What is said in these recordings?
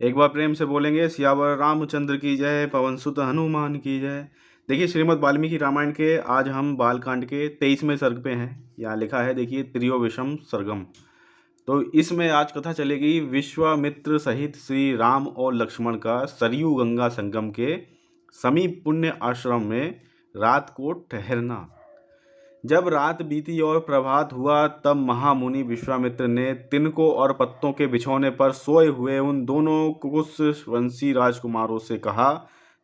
एक बार प्रेम से बोलेंगे सियावर रामचंद्र की जय, पवन सुत हनुमान की जय। देखिए श्रीमद् वाल्मीकि रामायण के आज हम बालकांड के 23वें सर्ग पे हैं। यहाँ लिखा है देखिए त्रियोविशम सर्गम। तो इसमें आज कथा चलेगी विश्वामित्र सहित श्री राम और लक्ष्मण का सरयू गंगा संगम के समीप पुण्य आश्रम में रात को ठहरना। जब रात बीती और प्रभात हुआ तब महामुनि विश्वामित्र ने तिनकों और पत्तों के बिछौने पर सोए हुए उन दोनों कुशवंशी राजकुमारों से कहा,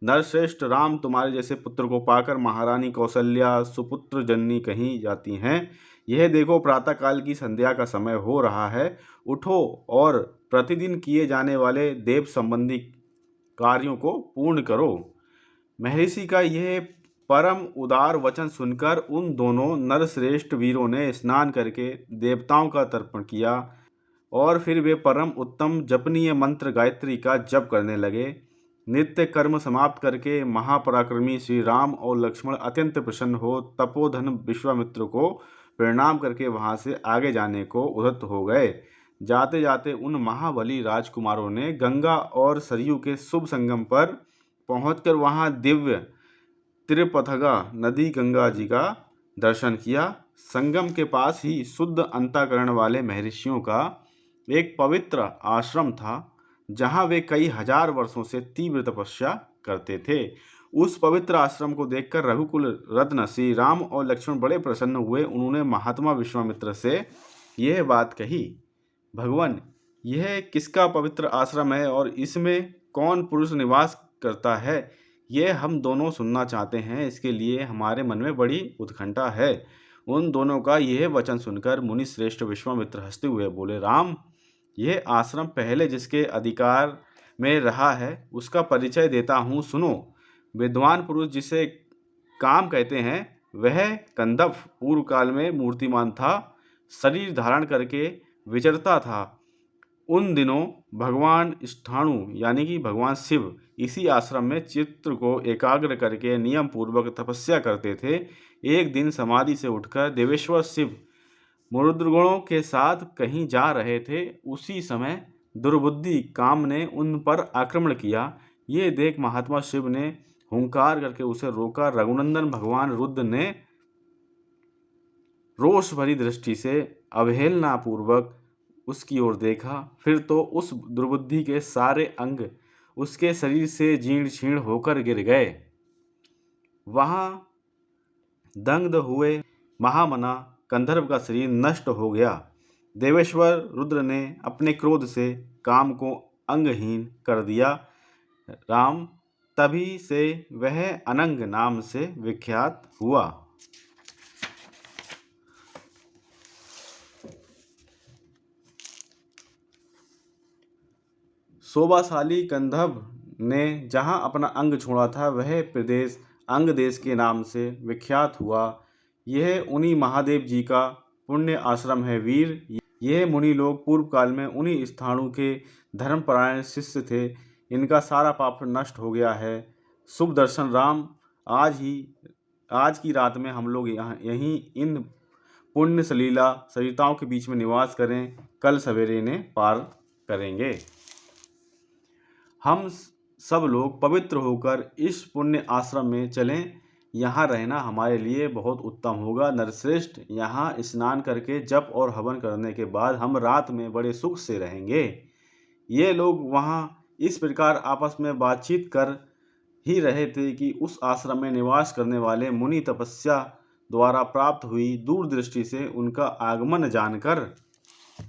नरश्रेष्ठ राम तुम्हारे जैसे पुत्र को पाकर महारानी कौशल्या सुपुत्र जननी कहीं जाती हैं। यह देखो प्रातःकाल की संध्या का समय हो रहा है, उठो और प्रतिदिन किए जाने वाले देव संबंधी कार्यों को पूर्ण करो। महर्षि का यह परम उदार वचन सुनकर उन दोनों नरश्रेष्ठ वीरों ने स्नान करके देवताओं का तर्पण किया और फिर वे परम उत्तम जपनीय मंत्र गायत्री का जप करने लगे। नित्य कर्म समाप्त करके महापराक्रमी श्री राम और लक्ष्मण अत्यंत प्रसन्न हो तपोधन विश्वामित्र को प्रणाम करके वहां से आगे जाने को उद्यत हो गए। जाते जाते उन महाबली राजकुमारों ने गंगा और सरयू के शुभ संगम पर पहुंचकर वहां दिव्य त्रिपथगा नदी गंगा जी का दर्शन किया। संगम के पास ही शुद्ध अंतःकरण वाले महर्षियों का एक पवित्र आश्रम था, जहां वे कई हजार वर्षों से तीव्र तपस्या करते थे। उस पवित्र आश्रम को देखकर रघुकुल रत्न श्री राम और लक्ष्मण बड़े प्रसन्न हुए। उन्होंने महात्मा विश्वामित्र से यह बात कही, भगवान, यह किसका पवित्र आश्रम है और इसमें कौन पुरुष निवास करता है, यह हम दोनों सुनना चाहते हैं। इसके लिए हमारे मन में बड़ी उत्कंठा है। उन दोनों का यह वचन सुनकर मुनि श्रेष्ठ विश्वामित्र हंसते हुए बोले, राम, यह आश्रम पहले जिसके अधिकार में रहा है उसका परिचय देता हूँ, सुनो। विद्वान पुरुष जिसे काम कहते हैं वह कंदप पूर्व काल में मूर्तिमान था, शरीर धारण करके विचरता था। उन दिनों भगवान स्थाणु यानी कि भगवान शिव इसी आश्रम में चित्त को एकाग्र करके नियम पूर्वक तपस्या करते थे। एक दिन समाधि से उठकर देवेश्वर शिव मुरुद्रगणों के साथ कहीं जा रहे थे। उसी समय दुर्बुद्धि काम ने उन पर आक्रमण किया। ये देख महात्मा शिव ने हुंकार करके उसे रोका। रघुनंदन भगवान रुद्र ने रोष भरी दृष्टि से अवहेलना पूर्वक उसकी ओर देखा। फिर तो उस दुर्बुद्धि के सारे अंग उसके शरीर से जीर्ण शीर्ण होकर गिर गए। वहां दग्ध हुए महामना कंधर्व का शरीर नष्ट हो गया। देवेश्वर रुद्र ने अपने क्रोध से काम को अंगहीन कर दिया। राम, तभी से वह अनंग नाम से विख्यात हुआ। शोभाशाली कंधर्व ने जहाँ अपना अंग छोड़ा था वह प्रदेश अंग देश के नाम से विख्यात हुआ। यह उन्हीं महादेव जी का पुण्य आश्रम है वीर। यह मुनि लोग पूर्व काल में उन्हीं स्थाणु के धर्मपरायण शिष्य थे। इनका सारा पाप नष्ट हो गया है। शुभ दर्शन राम, आज की रात में हम लोग यहीं इन पुण्य सलीला सरिताओं के बीच में निवास करें। कल सवेरे इन्हें पार करेंगे। हम सब लोग पवित्र होकर इस पुण्य आश्रम में चलें। यहाँ रहना हमारे लिए बहुत उत्तम होगा। नरश्रेष्ठ, यहाँ स्नान करके जप और हवन करने के बाद हम रात में बड़े सुख से रहेंगे। ये लोग वहाँ इस प्रकार आपस में बातचीत कर ही रहे थे कि उस आश्रम में निवास करने वाले मुनि तपस्या द्वारा प्राप्त हुई दूरदृष्टि से उनका आगमन जानकर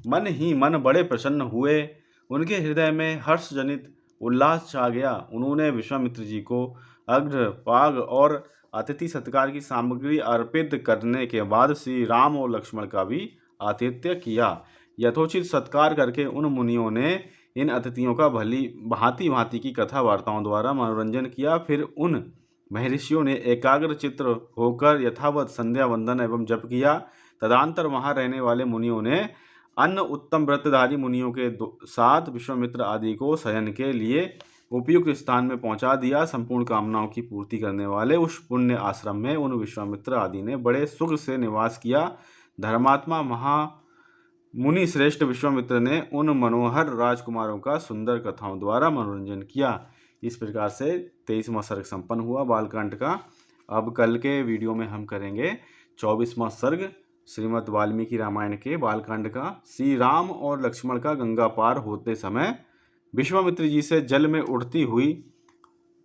मन ही मन बड़े प्रसन्न हुए। उनके हृदय में हर्ष जनित उल्लास छा गया। उन्होंने विश्वामित्र जी को अर्घ्य पाग और अतिथि सत्कार की सामग्री अर्पित करने के बाद श्री राम और लक्ष्मण का भी आतिथ्य किया। यथोचित सत्कार करके उन मुनियों ने इन अतिथियों का भली भांति भांति की कथा वार्ताओं द्वारा मनोरंजन किया। फिर उन महर्षियों ने एकाग्र चित्र होकर यथावत संध्या वंदन एवं जप किया। तदंतर वहां रहने वाले मुनियों ने अन्य उत्तम व्रतधारी मुनियों के साथ विश्वामित्र आदि को शयन के लिए उपयुक्त स्थान में पहुंचा दिया। संपूर्ण कामनाओं की पूर्ति करने वाले उस पुण्य आश्रम में उन विश्वामित्र आदि ने बड़े सुख से निवास किया। धर्मात्मा मुनि श्रेष्ठ विश्वामित्र ने उन मनोहर राजकुमारों का सुंदर कथाओं द्वारा मनोरंजन किया। इस प्रकार से 23वां सर्ग संपन्न हुआ बालकांड का। अब कल के वीडियो में हम करेंगे 24वां सर्ग श्रीमद् वाल्मीकि रामायण के बालकांड का। श्री राम और लक्ष्मण का गंगा पार होते समय विश्वामित्र जी से जल में उड़ती हुई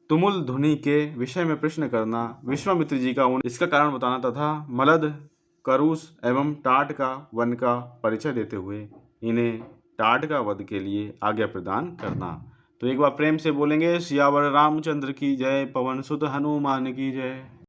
तुमुल ध्वनि के विषय में प्रश्न करना, विश्वामित्र जी का इसका कारण बताना तथा मलद, करुष एवं टाट का वन का परिचय देते हुए इन्हें टाट का वध के लिए आज्ञा प्रदान करना। तो एक बार प्रेम से बोलेंगे सियावर रामचंद्र की जय, पवन सुत हनुमान की जय।